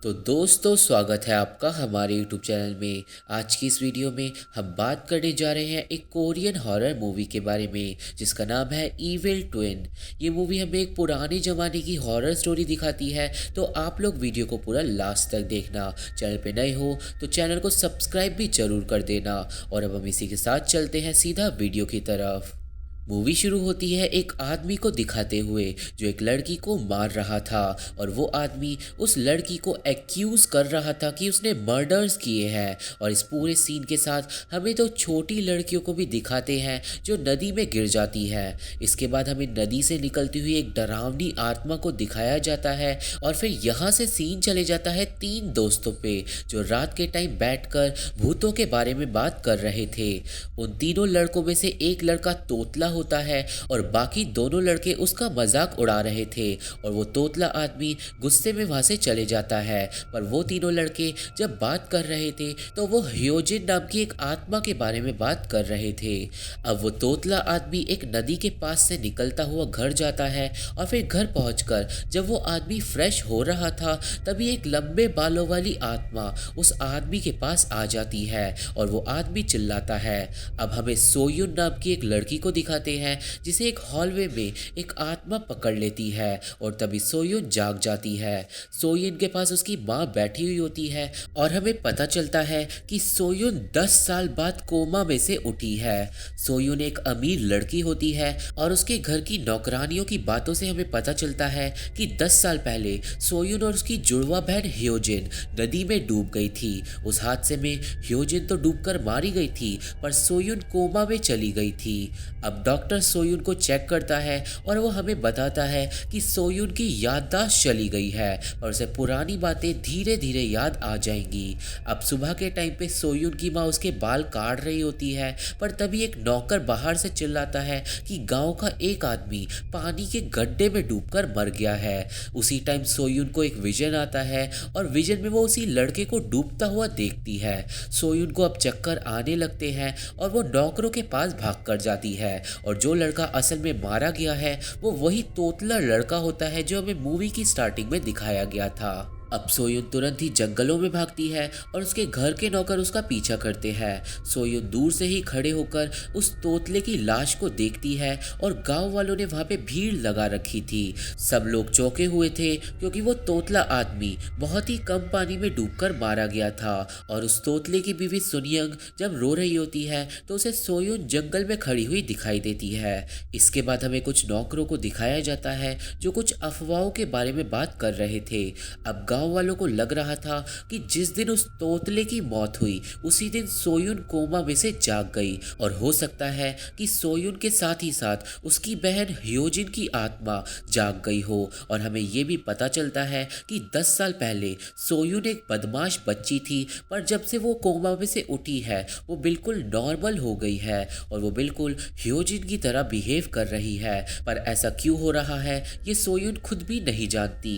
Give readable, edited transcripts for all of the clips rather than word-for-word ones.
तो दोस्तों स्वागत है आपका हमारे YouTube चैनल में। आज की इस वीडियो में हम बात करने जा रहे हैं एक कोरियन हॉरर मूवी के बारे में जिसका नाम है इविल ट्विन। ये मूवी हमें एक पुराने ज़माने की हॉरर स्टोरी दिखाती है, तो आप लोग वीडियो को पूरा लास्ट तक देखना। चैनल पे नए हो तो चैनल को सब्सक्राइब भी ज़रूर कर देना। और अब हम इसी के साथ चलते हैं सीधा वीडियो की तरफ। मूवी शुरू होती है एक आदमी को दिखाते हुए जो एक लड़की को मार रहा था, और वो आदमी उस लड़की को एक्यूज कर रहा था कि उसने मर्डर्स किए हैं। और इस पूरे सीन के साथ हमें तो छोटी लड़कियों को भी दिखाते हैं जो नदी में गिर जाती है। इसके बाद हमें नदी से निकलती हुई एक डरावनी आत्मा को दिखाया जाता है, और फिर यहाँ से सीन चले जाता है तीन दोस्तों पे जो रात के टाइम बैठकर भूतों के बारे में बात कर रहे थे। उन तीनों लड़कों में से एक लड़का तोतला होता है और बाकी दोनों लड़के उसका मजाक उड़ा रहे थे, और वो तोतला आदमी गुस्से में वहां से चले जाता है। पर वो तीनों लड़के जब बात कर रहे थे तो वो ह्योजिन नाम की एक आत्मा के बारे में बात कर रहे थे। अब वो तोतला आदमी एक नदी के पास से निकलता हुआ घर जाता है, और फिर घर पहुंचकर जब वो आदमी फ्रेश हो रहा था तभी एक लंबे बालों वाली आत्मा उस आदमी के पास आ जाती है, और वो आदमी चिल्लाता है। अब हमें सोयुन नाम की एक लड़की को दिखाते हैं जिसे एक हॉलवे में एक आत्मा पकड़ लेती है, और तभी सोयुन जाग जाती है। सोयुन के पास उसकी माँ बैठी हुई होती है, और हमें पता चलता है कि सोयुन 10 साल बाद कोमा में से उठी है। सोयुन एक अमीर लड़की होती है, और उसके घर की नौकरानियों की बातों से हमें पता चलता है कि 10 साल पहले सोयुन और उसकी जुड़वा बहन ह्योजिन नदी में डूब गई थी। उस हादसे में ह्योजिन तो डूबकर मारी गई थी, पर सोयुन कोमा में चली गई थी। अब डॉक्टर सोयुन को चेक करता है, और वो हमें बताता है कि सोयुन की याददाश्त चली गई है और उसे पुरानी बातें धीरे धीरे याद आ जाएंगी। अब सुबह के टाइम पे सोयुन की माँ उसके बाल काट रही होती है, पर तभी एक नौकर बाहर से चिल्लाता है कि गांव का एक आदमी पानी के गड्ढे में डूबकर मर गया है। उसी टाइम सोयुन को एक विजन आता है, और विजन में वो उसी लड़के को डूबता हुआ देखती है। सोयुन को अब चक्कर आने लगते हैं, और वो नौकरों के पास भाग कर जाती है, और जो लड़का असल में मारा गया है वो वही तोतला लड़का होता है जो हमें मूवी की स्टार्टिंग में दिखाया गया था। अब सोयुन तुरंत ही जंगलों में भागती है, और उसके घर के नौकर उसका पीछा करते हैं। सोयुन दूर से ही खड़े होकर उस तोतले की लाश को देखती है, और गांव वालों ने वहां पे भीड़ लगा रखी थी। सब लोग चौंके हुए थे क्योंकि वो तोतला आदमी बहुत ही कम पानी में डूबकर मारा गया था। और उस तोतले की बीवी सुनियंग जब रो रही होती है तो उसे सोयुन जंगल में खड़ी हुई दिखाई देती है। इसके बाद हमें कुछ नौकरों को दिखाया जाता है जो कुछ अफवाहों के बारे में बात कर रहे थे। अब गांव वालों को लग रहा था कि जिस दिन उस तोतले की मौत हुई उसी दिन सोयुन कोमा में से जाग गई, और हो सकता है कि सोयुन के साथ ही साथ उसकी बहन ह्योजिन की आत्मा जाग गई हो। और हमें ये भी पता चलता है कि 10 साल पहले सोयुन एक बदमाश बच्ची थी, पर जब से वो कोमा में से उठी है वो बिल्कुल नॉर्मल हो गई है, और वो बिल्कुल ह्योजिन की तरह बिहेव कर रही है। पर ऐसा क्यों हो रहा है ये सोयुन खुद भी नहीं जानती।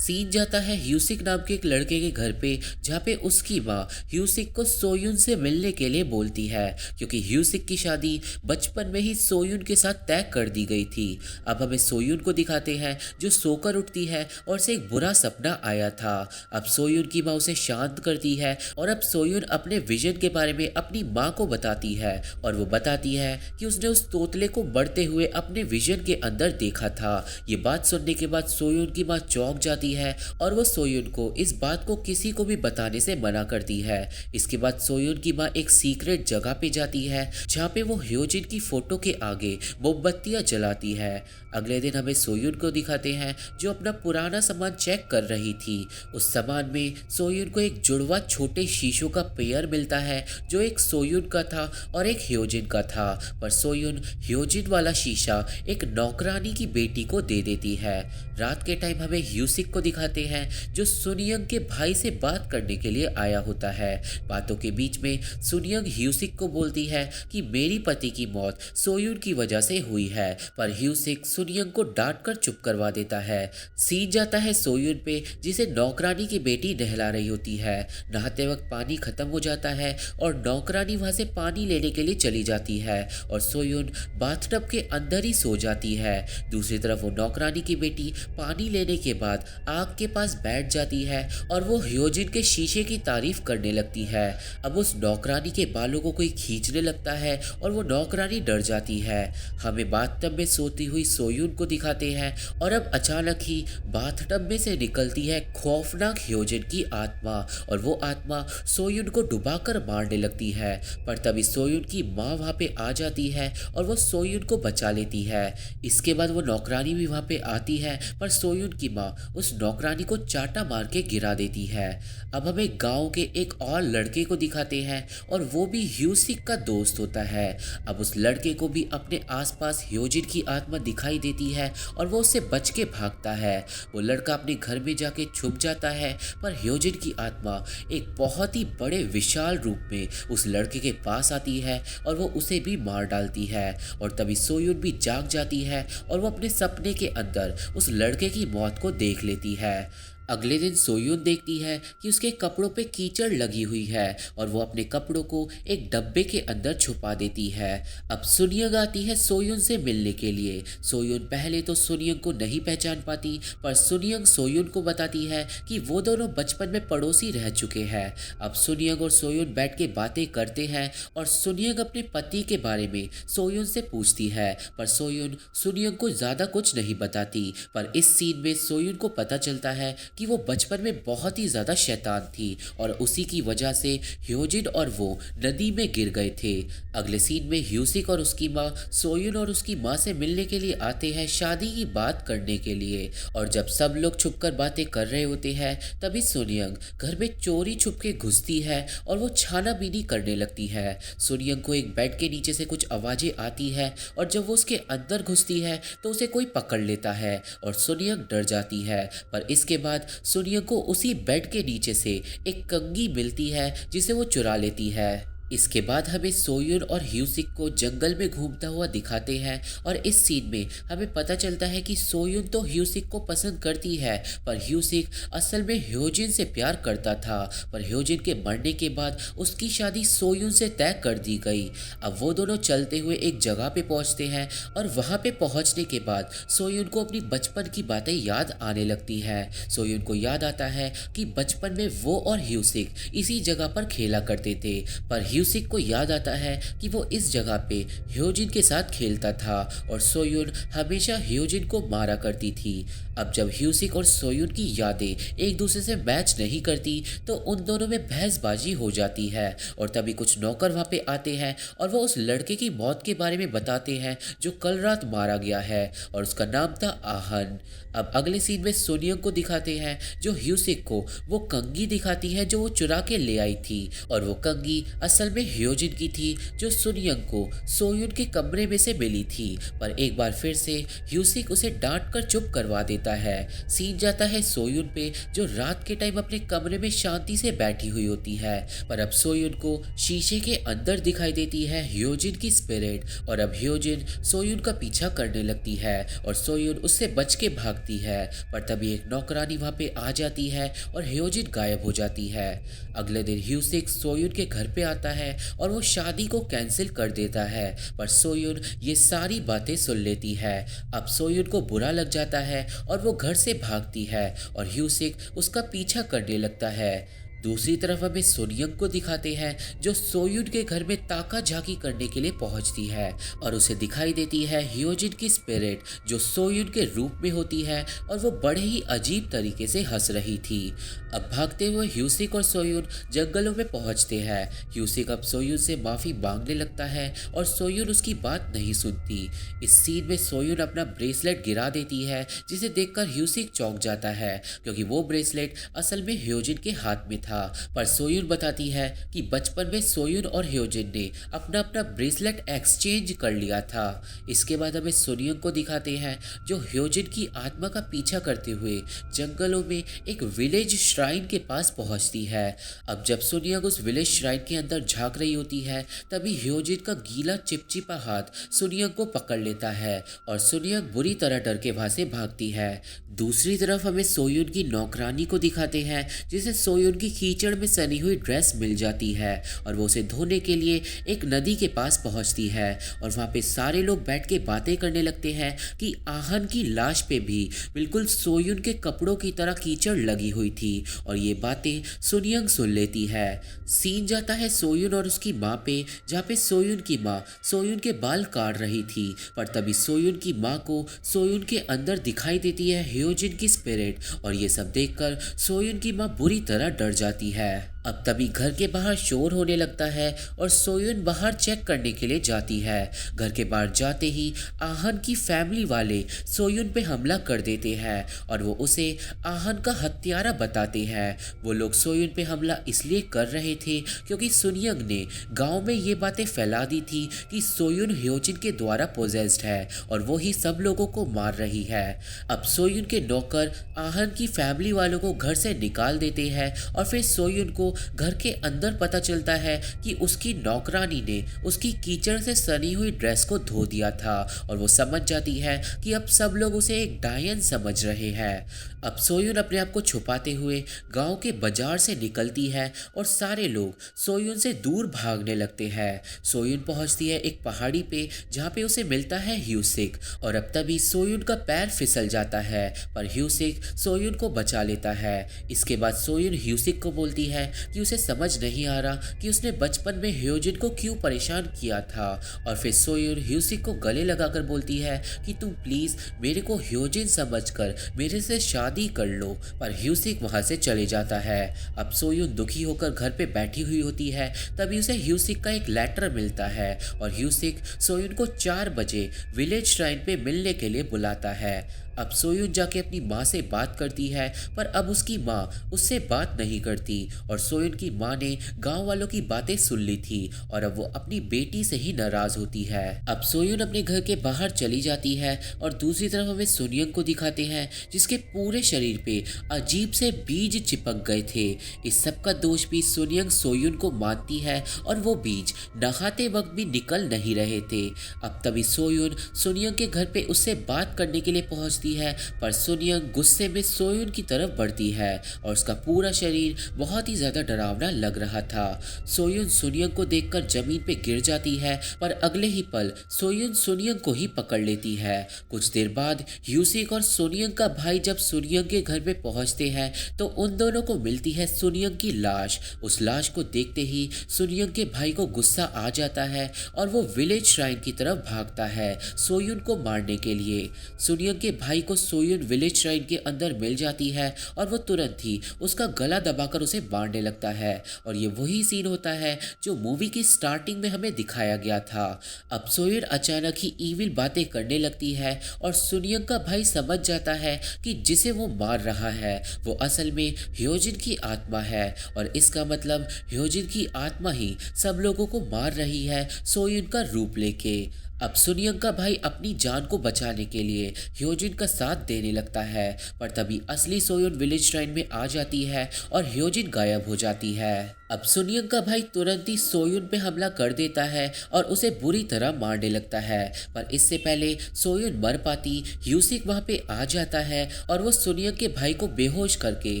सीन जाता है ह्यूसिक नाम के एक लड़के के घर पे, जहाँ पे उसकी माँ ह्यूसिक को सोयुन से मिलने के लिए बोलती है, क्योंकि ह्यूसिक की शादी बचपन में ही सोयुन के साथ तय कर दी गई थी। अब हमें सोयुन को दिखाते हैं जो सोकर उठती है और उसे एक बुरा सपना आया था। अब सोयुन की माँ उसे शांत करती है, और अब सोयुन अपने विजन के बारे में अपनी माँ को बताती है, और वो बताती है कि उसने उस तोतले को बढ़ते हुए अपने विजन के अंदर देखा था। ये बात सुनने के बाद सोयुन की माँ चौंक जाती है, और वो सोयुन को इस बात को किसी को भी बताने से मना करती है। इसके बाद सोयुन की माँ एक सीक्रेट जगह पे जाती है जहाँ पे वो ह्योजिन की फोटो के आगे मोमबत्तियां जलाती है। अगले दिन हमें सोयुन को दिखाते हैं जो अपना पुराना सामान चेक कर रही थी। उस सामान में सोयुन को एक जुड़वा छोटे शीशों का पेयर मिलता है जो एक सोयुन का था और एक ह्योजिन का था, पर सोयुन ह्योजिन वाला शीशा एक नौकरानी की बेटी को दे देती है। रात के टाइम हमें ह्यूसिक को दिखाते हैं जो सुनियंग के भाई से बात करने के लिए आया होता है। बातों के बीच में सुनियंग ह्यूसिक को बोलती है कि मेरी पति की मौत सोयुन की वजह से हुई है, पर ह्यूसिक सुनियंग को डांट कर चुप करवा देता है। सीन जाता है सोयुन पे, जिसे नौकरानी की बेटी नहला रही होती है। नहाते वक्त पानी खत्म हो जाता है और नौकरानी वहां से पानी लेने के लिए चली जाती है और सोयुन बाथटब के अंदर ही सो जाती है। दूसरी तरफ वो नौकरानी की बेटी पानी लेने के बाद आग के पास बैठ जाती है और वो ह्योजिन के शीशे की तारीफ करने लगती है। अब उस नौकरानी के बालों को कोई खींचने लगता है और वो नौकरानी डर जाती है। हमें बाथटब में सोती हुई सोयुन को दिखाते हैं और अब अचानक ही बाथटब में से निकलती है खौफनाक ह्योजिन की आत्मा और वो आत्मा सोयुन को डुबाकर मारने लगती है। पर तभी सोयुन की माँ वहाँ पे आ जाती है और वो सोयुन को बचा लेती है। इसके बाद वो नौकरानी भी वहाँ पे आती है, पर सोयुन की माँ उस नौकरानी को चाटा मार के गिरा देती है। अब हमें गांव के एक और लड़के को दिखाते हैं और वो भी ह्यूसिक का दोस्त होता है। अब उस लड़के को भी अपने आसपास ह्योजिन की आत्मा दिखाई देती है और वो उससे बच के भागता है। वो लड़का अपने घर में जाके छुप जाता है, पर ह्योजिन की आत्मा एक बहुत ही बड़े विशाल रूप में उस लड़के के पास आती है और वो उसे भी मार डालती है। और तभी सोयुन भी जाग जाती है और वो अपने सपने के अंदर उस लड़के की मौत को देख लेती है। अगले दिन सोयुन देखती है कि उसके कपड़ों पे कीचड़ लगी हुई है और वो अपने कपड़ों को एक डब्बे के अंदर छुपा देती है। अब सुनियंग आती है सोयुन से मिलने के लिए। सोयुन पहले तो सुनियंग को नहीं पहचान पाती, पर सुनियंग सोयुन को बताती है कि वो दोनों बचपन में पड़ोसी रह चुके हैं। अब सुनियंग और सोयुन बैठ के बातें करते हैं और सुनियंग अपने पति के बारे में सोयुन से पूछती है, पर सोयुन सुनियंग को ज्यादा कुछ नहीं बताती। पर इस सीन में सोयुन को पता चलता है कि वो बचपन में बहुत ही ज़्यादा शैतान थी और उसी की वजह से ह्योजिन और वो नदी में गिर गए थे। अगले सीन में ह्यूसिक और उसकी माँ सोयुन और उसकी माँ से मिलने के लिए आते हैं, शादी की बात करने के लिए। और जब सब लोग छुपकर बातें कर रहे होते हैं, तभी सुनियंग घर में चोरी छुप के घुसती है और वो छानाबीनी करने लगती है। सुनियंग को एक बेड के नीचे से कुछ आवाज़ें आती है और जब वो उसके अंदर घुसती है तो उसे कोई पकड़ लेता है और सुनियंग डर जाती है। पर इसके बाद सुनियंग को उसी बेड के नीचे से एक कंघी मिलती है जिसे वो चुरा लेती है। इसके बाद हमें सोयुन और ह्यूसिक को जंगल में घूमता हुआ दिखाते हैं और इस सीन में हमें पता चलता है कि सोयुन तो ह्यूसिक को पसंद करती है, पर ह्यूसिक असल में ह्योजिन से प्यार करता था। पर ह्योजिन के मरने के बाद उसकी शादी सोयुन से तय कर दी गई। अब वो दोनों चलते हुए एक जगह पे पहुंचते हैं और वहां पे पहुंचने के बाद सोयुन को अपनी बचपन की बातें याद आने लगती है। सोयुन को याद आता है कि बचपन में वो और ह्यूसिक इसी जगह पर खेला करते थे, पर ह्यूसिक को याद आता है कि वो इस जगह पे ह्योजिन के साथ खेलता था और सोयुन हमेशा ह्योजिन को मारा करती थी। अब जब ह्यूसिक और सोयुन की यादें एक दूसरे से मैच नहीं करती तो उन दोनों में बहसबाजी हो जाती है और तभी कुछ नौकर वहाँ पे आते हैं और वो उस लड़के की मौत के बारे में बताते हैं जो कल रात मारा गया है और उसका नाम था आहन। अब अगले सीन में सोनियंग को दिखाते हैं जो ह्यूसिक को वो कंघी दिखाती है जो वो चुरा के ले आई थी और वो कंघी असल में ह्योजिन की थी जो सुनियंग को सोयुन के कमरे में से मिली थी। पर एक बार फिर से ह्यूसिक उसे डांट कर चुप करवा देता है। सीन जाता है सोयुन पे जो रात के टाइम अपने कमरे में शांति से बैठी हुई होती है, पर अब सोयुन को शीशे के अंदर दिखाई देती है ह्योजिन की स्पिरिट और अब ह्योजिन सोयुन का पीछा करने लगती है और सोयुन उससे बच के भागती है। पर तभी एक नौकरानी वहां पे आ जाती है और ह्योजिन गायब हो जाती है। अगले दिन ह्यूसिक सोयुन के घर पे आता है और वो शादी को कैंसिल कर देता है, पर सोयुन ये सारी बातें सुन लेती है। अब सोयुन को बुरा लग जाता है और वो घर से भागती है और ह्यूसिक उसका पीछा करने लगता है। दूसरी तरफ हमें सोनियंग को दिखाते हैं जो सोयुन के घर में ताका झाकी करने के लिए पहुंचती है और उसे दिखाई देती है ह्योजिन की स्पिरिट जो सोयुन के रूप में होती है और वो बड़े ही अजीब तरीके से हंस रही थी। अब भागते हुए ह्यूसिक और सोयुन जंगलों में पहुंचते हैं। ह्यूसिक अब सोयुन से माफी मांगने लगता है और सोयुन उसकी बात नहीं सुनती। इस सीन में सोयुन अपना ब्रेसलेट गिरा देती है जिसे देखकर ह्यूसिक चौंक जाता है क्योंकि वो ब्रेसलेट असल में ह्योजिन के हाथ में था। था। पर सोयुन बताती है कि बचपन में सोयुन और ह्योजिन ने अपना अपना ब्रेसलेट एक्सचेंज कर लिया था। इसके बाद हमें सुनियोंग को दिखाते हैं जो ह्योजिन की आत्मा का पीछा करते हुए जंगलों में एक विलेज श्राइन के पास पहुंचती है। अब जब सुनियोंग उस विलेज श्राइन के अंदर झांक रही होती है तभी ह्योजिन का गीला चिपचिपा हाथ सुनियोंग को पकड़ लेता है और सुनियोंग बुरी तरह डर के वहां से भागती है। दूसरी तरफ हमें सोयुन की नौकरानी को दिखाते हैं जिसे सोयुन की कीचड़ में सनी हुई ड्रेस मिल जाती है और वो उसे धोने के लिए एक नदी के पास पहुंचती है और वहां पे सारे लोग बैठ के बातें करने लगते हैं कि आहन की लाश पे भी बिल्कुल सोयुन के कपड़ों की तरह कीचड़ लगी हुई थी और ये बातें सुनियोंग सुन लेती है। सीन जाता है सोयुन और उसकी माँ पे जहाँ पे सोयुन की माँ सोयुन के बाल काट रही थी, पर तभी सोयुन की माँ को सोयुन के अंदर दिखाई देती है ह्योजिन की स्पिरिट और ये सब देखकर सोयुन की माँ बुरी तरह डर जाती है। अब तभी घर के बाहर शोर होने लगता है और सोयुन बाहर चेक करने के लिए जाती है। घर के बाहर जाते ही आहन की फैमिली वाले सोयुन पे हमला कर देते हैं और वो उसे आहन का हत्यारा बताते हैं। वो लोग सोयुन पे हमला इसलिए कर रहे थे क्योंकि सुनियोंग ने गांव में ये बातें फैला दी थी कि सोयुन ह्योजिन के द्वारा पोजेस्ड है और वो ही सब लोगों को मार रही है। अब सोयुन के नौकर आहन की फैमिली वालों को घर से निकाल देते हैं और फिर सोयुन को घर के अंदर पता चलता है कि उसकी नौकरानी ने उसकी कीचड़ से सनी हुई ड्रेस को धो दिया था और वो समझ जाती है कि अब सब लोग उसे एक डायन समझ रहे हैं। अब सोयुन अपने आप को छुपाते हुए गांव के बाजार से निकलती है और सारे लोग सोयुन से दूर भागने लगते हैं। सोयुन पहुंचती है एक पहाड़ी पे जहाँ पे उसे मिलता है ह्यूसिक और अब तभी सोयुन का पैर फिसल जाता है पर ह्यूसिक सोयुन को बचा लेता है। इसके बाद सोयुन ह्यूसिक को बोलती है कि उसे समझ नहीं आ रहा कि उसने बचपन में ह्योजिन को क्यों परेशान किया था और फिर सोयुन ह्यूसिक को गले लगाकर बोलती है कि तुम प्लीज मेरे को ह्योजिन समझकर मेरे से शादी कर लो, पर ह्यूसिक वहां से चले जाता है। अब सोयुन दुखी होकर घर पे बैठी हुई होती है तभी उसे ह्यूसिक का एक लेटर मिलता है और ह्यूसिक सोयुन को 4 बजे विलेज श्राइन पे मिलने के लिए बुलाता है। अब सोयुन जाके अपनी माँ से बात करती है पर अब उसकी माँ उससे बात नहीं करती और सोयुन की माँ ने गांव वालों की बातें सुन ली थी और अब वो अपनी बेटी से ही नाराज होती है। अब सोयुन अपने घर के बाहर चली जाती है और दूसरी तरफ हमें सुनियोंग को दिखाते हैं जिसके पूरे शरीर पे अजीब से बीज चिपक गए थे। इस सब का दोष भी सुनियोंग सोयुन को मानती है और वो बीज नहाते वक्त भी निकल नहीं रहे थे। अब तभी सोयुन सुनियोंग के घर पे उससे बात करने के लिए पहुंचती है पर सुनियोंग गुस्से में सोयुन की तरफ बढ़ती है और उसका पूरा शरीर बहुत ही ज्यादा डरावना लग रहा था। सोयुन सुनियोंग को देखकर जमीन पे गिर जाती है पर अगले ही पल सोयुन सुनियोंग को ही पकड़ लेती है। कुछ देर बाद ह्यूसिक और सुनियोंग का भाई जब सुनियोंग के घर पे पहुंचते हैं तो उन दोनों को मिलती है सुनियोंग की लाश। उस लाश को देखते ही सुनियोंग के भाई को गुस्सा आ जाता है और वो विलेज श्राइन की तरफ भागता है सोयुन को मारने के लिए। सुनियोंग के भाई को सोयुन विलेज श्राइन के अंदर मिल जाती है और वो तुरंत ही उसका गला दबाकर उसे मारने लगता है और ये वही सीन होता है जो मूवी की स्टार्टिंग में हमें दिखाया गया था। अब सोयुन अचानक ही इविल बातें करने लगती है और सुनियोंग का भाई समझ जाता है कि जिसे वो मार रहा है वो असल में ह्योजिन की आत्मा है और इसका मतलब ह्योजिन की आत्मा ही सब लोगों को मार रही है सोयुन का रूप लेके। अब सुनियोंग का भाई अपनी जान को बचाने के लिए ह्योजिन का साथ देने लगता है पर तभी असली सोयुन विलेज श्राइन में आ जाती है और ह्योजिन गायब हो जाती है। अब सुनियोंग का भाई तुरंत ही सोयुन पे हमला कर देता है और उसे बुरी तरह मारने लगता है पर इससे पहले सोयुन मर पाती ह्यूसिक वहां पे आ जाता है और वो सुनियोंग के भाई को बेहोश करके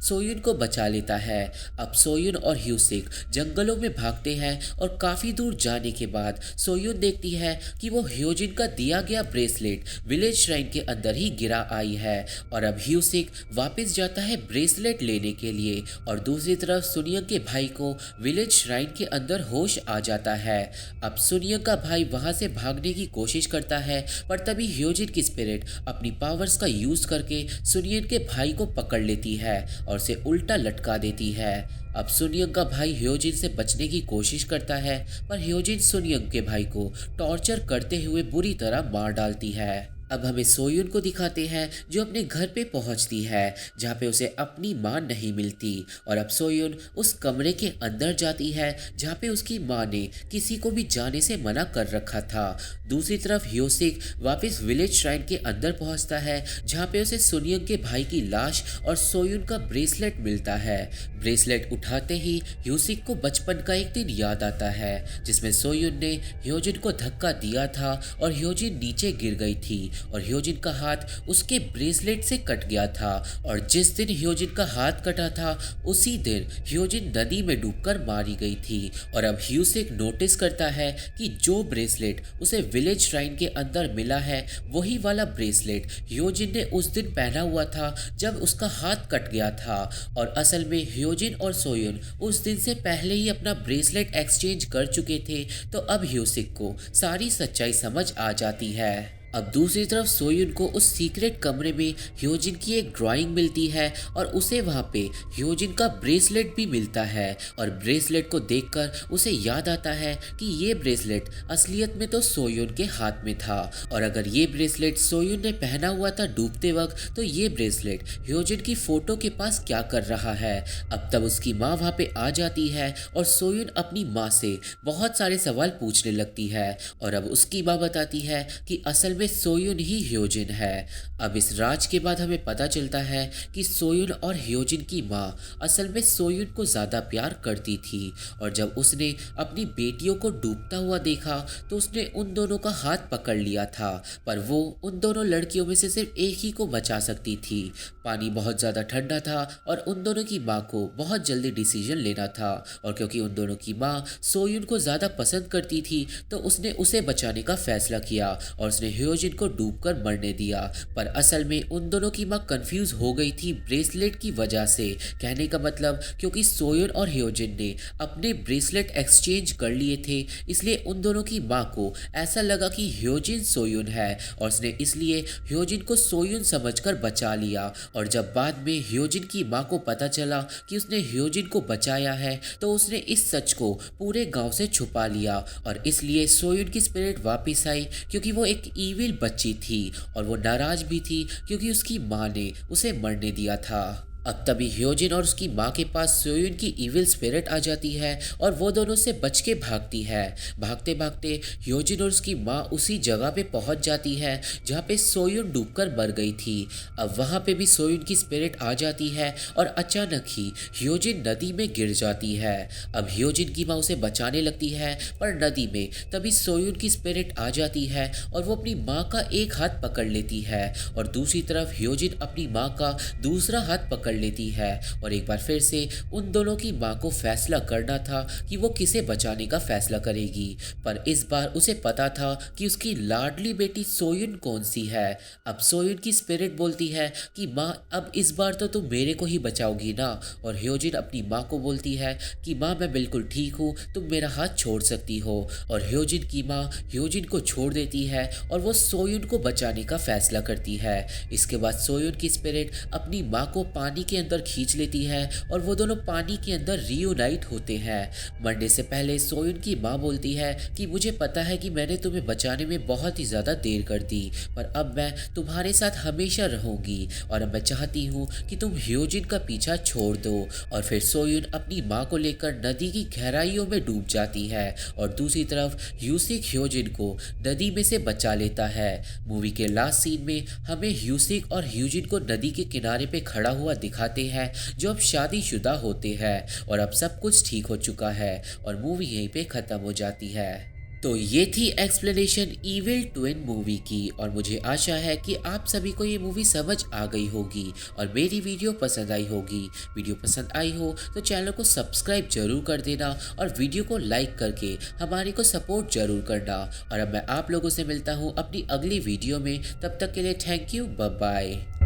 सोयुन को बचा लेता है। अब सोयुन और ह्यूसिक जंगलों में भागते हैं और काफी दूर जाने के बाद सोयुन देखती है कि वो ह्योजिन का दिया गया ब्रेसलेट विलेज श्राइन के अंदर ही गिरा आई है और अब ह्यूसिक वापस जाता है ब्रेसलेट लेने के लिए और दूसरी तरफ सुनियोंग के भाई को विलेज श्राइन के अंदर होश आ जाता है। अब सुनियोंग का भाई वहां से भागने की कोशिश करता है पर तभी ह्योजिन की स्पिरिट अपनी पावर्स का यूज करके सुनियोंग के भाई को पकड़ लेती है और उसे उल्टा लटका देती है। अब सुनियोंग का भाई ह्योजिन से बचने की कोशिश करता है पर ह्योजिन सुनियोंग के भाई को टॉर्चर करते हुए बुरी तरह मार डालती है। अब हमें सोयुन को दिखाते हैं जो अपने घर पे पहुंचती है जहाँ पे उसे अपनी माँ नहीं मिलती और अब सोयुन उस कमरे के अंदर जाती है जहाँ पे उसकी माँ ने किसी को भी जाने से मना कर रखा था। दूसरी तरफ ह्योसिक वापस विलेज श्राइन के अंदर पहुंचता है जहाँ पे उसे सुनियंग के भाई की लाश और सोयुन का ब्रेसलेट मिलता है। ब्रेसलेट उठाते ही ह्योसिक को बचपन का एक दिन याद आता है जिसमें सोयुन ने ह्योजिन को धक्का दिया था और ह्योजिन नीचे गिर गई थी और ह्योजिन का हाथ उसके ब्रेसलेट से कट गया था और जिस दिन ह्योजिन का हाथ कटा था उसी दिन ह्योजिन नदी में डूबकर मारी गई थी। और अब ह्यूसिक नोटिस करता है कि जो ब्रेसलेट उसे विलेज श्राइन के अंदर मिला है वही वाला ब्रेसलेट ह्योजिन ने उस दिन पहना हुआ था जब उसका हाथ कट गया था और असल में ह्योजिन और सोयुन उस दिन से पहले ही अपना ब्रेसलेट एक्सचेंज कर चुके थे। तो अब ह्यूसिक को सारी सच्चाई समझ आ जाती है। अब दूसरी तरफ सोयुन को उस सीक्रेट कमरे में ह्योजिन की एक ड्राइंग मिलती है और उसे वहाँ पे ह्योजिन का ब्रेसलेट भी मिलता है और ब्रेसलेट को देखकर उसे याद आता है कि ये ब्रेसलेट असलियत में तो सोयुन के हाथ में था और अगर ये ब्रेसलेट सोयुन ने पहना हुआ था डूबते वक्त तो ये ब्रेसलेट ह्योजिन की फोटो के पास क्या कर रहा है। अब तब उसकी माँ वहाँ पे आ जाती है और सोयुन अपनी माँ से बहुत सारे सवाल पूछने लगती है और अब उसकी माँ बताती है कि असल में सोयुन ही ह्योजिन है। अब इस राज के बाद हमें पता चलता है कि सोयुन और ह्योजिन की माँ असल में सोयुन को ज़्यादा प्यार करती थी और जब उसने अपनी बेटियों को डूबता हुआ देखा तो उसने उन दोनों का हाथ पकड़ लिया था पर वो उन दोनों लड़कियों में से सिर्फ एक ही को बचा सकती थी। पानी बहुत ज़्यादा ठंडा था और उन दोनों की माँ को बहुत जल्दी डिसीजन लेना था और क्योंकि उन दोनों की माँ सोयुन को ज़्यादा पसंद करती थी तो उसने उसे बचाने का फैसला किया और उसने ह्योजिन को डूबकर मरने दिया। पर असल में उन दोनों की माँ कंफ्यूज हो गई थी ब्रेसलेट की वजह से। कहने का मतलब क्योंकि सोयुन और ह्योजिन ने अपने ब्रेसलेट एक्सचेंज कर लिए थे इसलिए उन दोनों की माँ को ऐसा लगा कि ह्योजिन सोयुन है और उसने इसलिए ह्योजिन को सोयुन समझकर बचा लिया। और जब बाद में ह्योजिन की माँ को पता चला कि उसने ह्योजिन को बचाया है तो उसने इस सच को पूरे गांव से छुपा लिया और इसलिए सोयुन की स्पिरिट वापस आई क्योंकि वो एक ईविल बच्ची थी और वो नाराज भी थी क्योंकि उसकी माँ ने उसे मरने दिया था। अब तभी ह्योजिन और उसकी माँ के पास सोयुन की इविल स्पिरिट आ जाती है और वो दोनों से बच के भागती है। भागते भागते ह्योजिन और उसकी माँ उसी जगह पे पहुंच जाती है जहाँ पे सोयुन डूबकर मर गई थी। अब वहाँ पे भी सोयुन की स्पिरिट आ जाती है और अचानक ही ह्योजिन नदी में गिर जाती है। अब ह्योजिन की माँ उसे बचाने लगती है पर नदी में तभी सोयुन की स्पिरिट आ जाती है और वो अपनी माँ का एक हाथ पकड़ लेती है और दूसरी तरफ ह्योजिन अपनी माँ का दूसरा हाथ पकड़ लेती है और एक बार फिर से उन दोनों की माँ को फैसला करना था कि वो किसे बचाने का फैसला करेगी। पर इस बार उसे पता था कि उसकी लाडली बेटी सोयुन कौन सी है। अब सोयुन की स्पिरिट बोलती है कि माँ अब इस बार तो तुम मेरे को ही बचाओगी ना। और ह्योजिन अपनी माँ को बोलती है कि माँ मैं बिल्कुल ठीक हूँ, तुम मेरा हाथ छोड़ सकती हो। और ह्योजिन की माँ ह्योजिन को छोड़ देती है और वो सोयुन को बचाने का फैसला करती है। इसके बाद सोयुन की स्पिरिट अपनी माँ को पानी के अंदर खींच लेती है और वो दोनों पानी के अंदर रीयूनाइट होते हैं। मरने से पहले सोयुन की माँ बोलती है कि मुझे पता है कि मैंने तुम्हें बचाने में बहुत ही ज़्यादा देर कर दी पर अब मैं तुम्हारे साथ हमेशा रहूंगी और अब मैं चाहती हूँ कि तुम ह्योजिन का पीछा छोड़ दो। और फिर सोयुन अपनी माँ को लेकर नदी की गहराइयों में डूब जाती है और दूसरी तरफ ह्यूसिक ह्योजिन को नदी में से बचा लेता है। मूवी के लास्ट सीन में हमें ह्यूसिक और ह्योजिन को नदी के किनारे पे खड़ा हुआ दिखाते हैं जो अब शादीशुदा होते हैं और अब सब कुछ ठीक हो चुका है और मूवी यहीं पे ख़त्म हो जाती है। तो ये थी एक्सप्लेनेशन इविल ट्विन मूवी की और मुझे आशा है कि आप सभी को ये मूवी समझ आ गई होगी और मेरी वीडियो पसंद आई होगी। वीडियो पसंद आई हो तो चैनल को सब्सक्राइब जरूर कर देना और वीडियो को लाइक करके हमारे को सपोर्ट जरूर करना। और अब मैं आप लोगों से मिलता हूँ अपनी अगली वीडियो में, तब तक के लिए थैंक यू, बाय बाय।